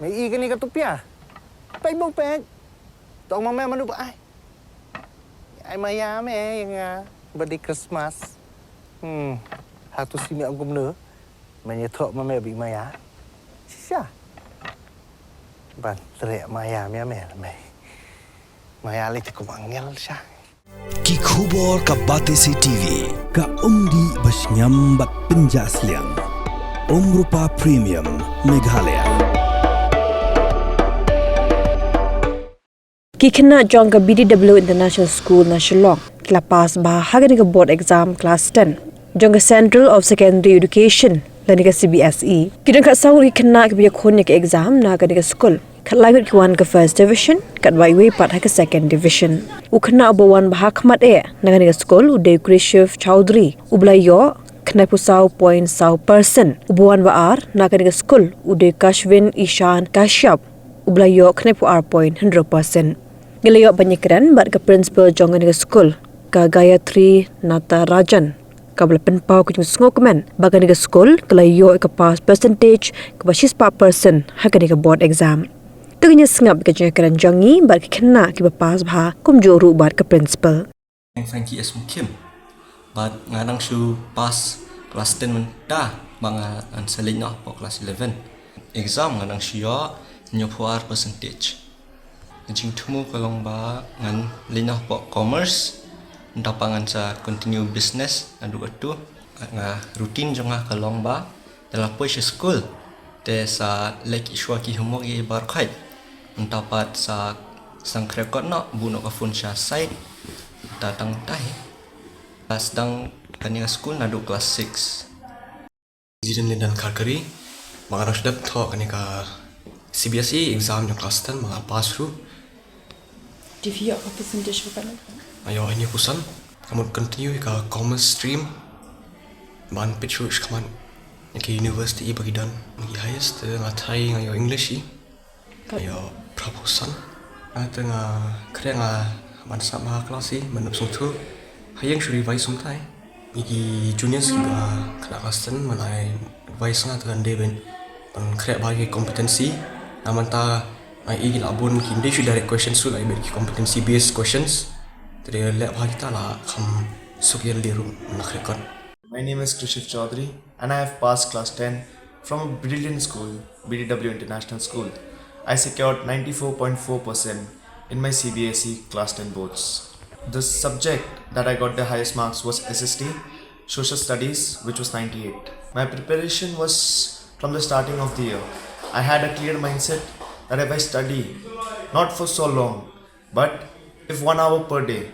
Mày y cái này cái tụi pia. Pai bông pek. Tong mama manu ba ai. Ai maya me yang birthday Christmas. Hatu simi aku bener. Mày thọ mama bị maya. Sisa. Ban teriak maya mẹ là mày. Maya li cukup angel sah. Ki khubor ka Cbse TV ka umdi bas nyambat penjaslian. Rupa Premium Meghalaya. Khynnah Jong ka BDW International School na Shillong kila pass ba hagan ka board exam class 10 Jong ka Central of Secondary Education lani ka Cbse kidang ka saung Khynnah ka biya khonya ka exam na ka school kat langut ki wan ka first division kat waiwe pat ha ka second division Khynnah obawan ba hakmat na ka school uday Krishev Chowdhury ublayo Khynnah pusau point sau person ubawan ba ar na ka school uday Kashvin Ishan Kashyap ublayo Khynnah pu ar point 100%. Ngelayo banyakiran bat ke principal Jong ke school ka Gayatri Natarajan ka belapen pau ku sngokmen bagan ke school kelayo ke pass percentage ke basis 4% ha ke board exam tugnya sngap ke jangaran Jongi bat ke Khynnah ke pass bha kum joru bat ke principal Frankie es mungkin bat nganang su pass kelas 10 mentah banga an selina po kelas 11 exam nganang sio nyopuar percentage Jing tumu kalong ba ngan linah po commerce ndapangan sa continue business adu atu nga rutin jonga kalong ba dalam push school te sa lek iswa ki homogi barkai ndapat sa sangkrekot no buno ka fun sha site datang tai sedang kania school nadu kelas 6 Jiden dan karkari mangarang sedap tho kanika Cbse exam yang kelas 10 mga pass through. Divya apa percentage bukan Ayo ini pusan kamu continue ke commerce stream ban pitch kaman ke university bagi dan bagi highest ngatai ayo English ayo proposan atau kira man sama kelas menurut tu hayang suri revise sumtai iki juniors juga kena kasten manai revise dengan deben ban kira bagi kompetensi namanta igil abun hindi should direct questions so like competency based questions tadi lab kita lah kam sukir liru nak record. My name is Krishev Chowdhury and I have passed class 10 from a brilliant school, BDW International School. I secured 94.4% in my Cbse class 10 boards. The subject that I got the highest marks was SST, Social Studies, which was 98. My preparation was from the starting of the year. I had a clear mindset that if I study, not for so long, but if 1 hour per day,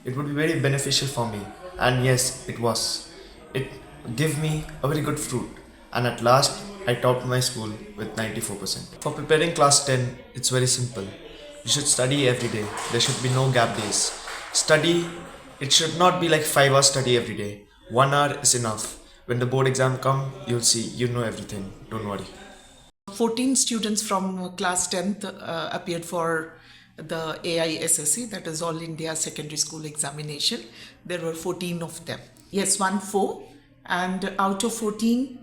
it would be very beneficial for me. And yes, it was. It gave me a very good fruit. And at last, I topped my school with 94%. For preparing class 10, it's very simple. You should study every day. There should be no gap days. Study, it should not be like 5 hours study every day. 1 hour is enough. When the board exam come, you'll see, you know everything. Don't worry. 14 students from class 10th appeared for the AISSE, that is All India Secondary School Examination. There were 14 of them. Yes, 1-4, and out of 14,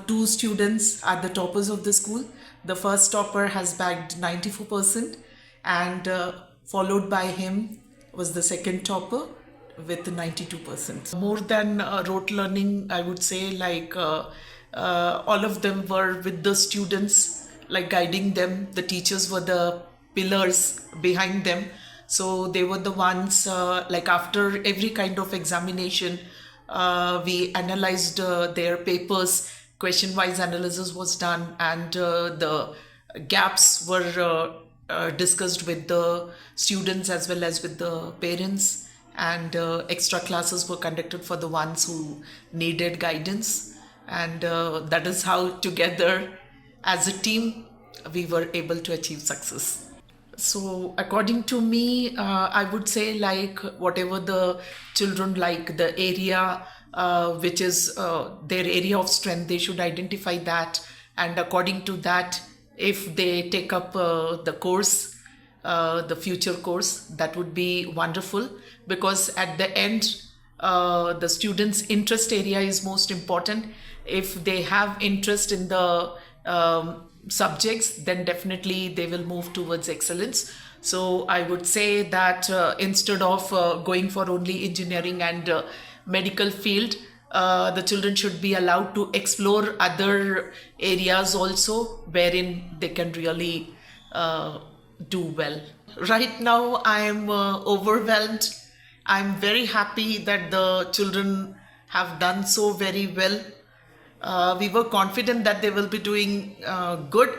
2 students are the toppers of the school. The first topper has bagged 94%, and followed by him was the second topper with 92%. More than rote learning, I would say, like all of them were with the students, like guiding them. The teachers were the pillars behind them. So they were the ones, like after every kind of examination, we analyzed their papers, question-wise analysis was done, and the gaps were discussed with the students as well as with the parents, and extra classes were conducted for the ones who needed guidance. And that is how together as a team we were able to achieve success. So according to me, I would say like whatever the children like, the area which is their area of strength, they should identify that, and according to that, if they take up the course, the future course, that would be wonderful, because at the end the students' interest area is most important. If they have interest in the subjects, then definitely they will move towards excellence. So I would say that instead of going for only engineering and medical field, the children should be allowed to explore other areas also wherein they can really do well. Right now I am overwhelmed. I'm very happy that the children have done so very well. We were confident that they will be doing good,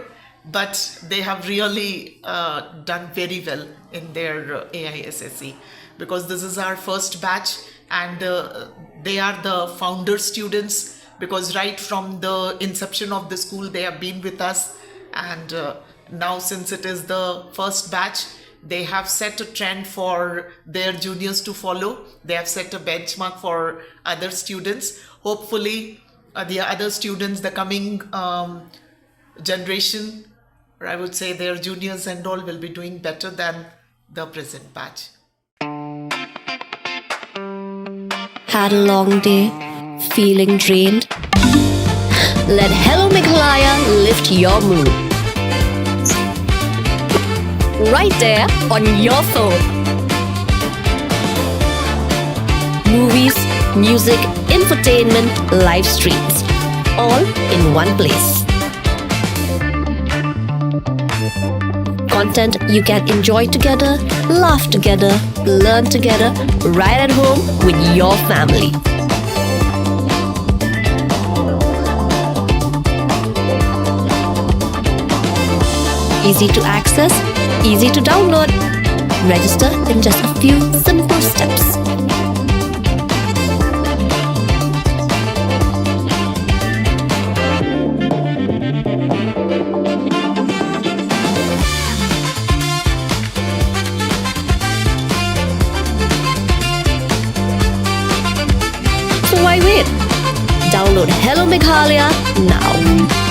but they have really done very well in their AISSE, because this is our first batch, and they are the founder students, because right from the inception of the school they have been with us, and now since it is the first batch, they have set a trend for their juniors to follow. They have set a benchmark for other students. Hopefully the other students, the coming generation, or I would say their juniors and all, will be doing better than the present batch. Had a long day, feeling drained? Let Hello Meghalaya lift your mood. Right there on your phone. Movies, music, infotainment, live streams, all in one place. Content you can enjoy together, laugh together, learn together, right at home with your family. Easy to access, easy to download. Register in just a few simple steps. So why wait? Download Hello Meghalaya now.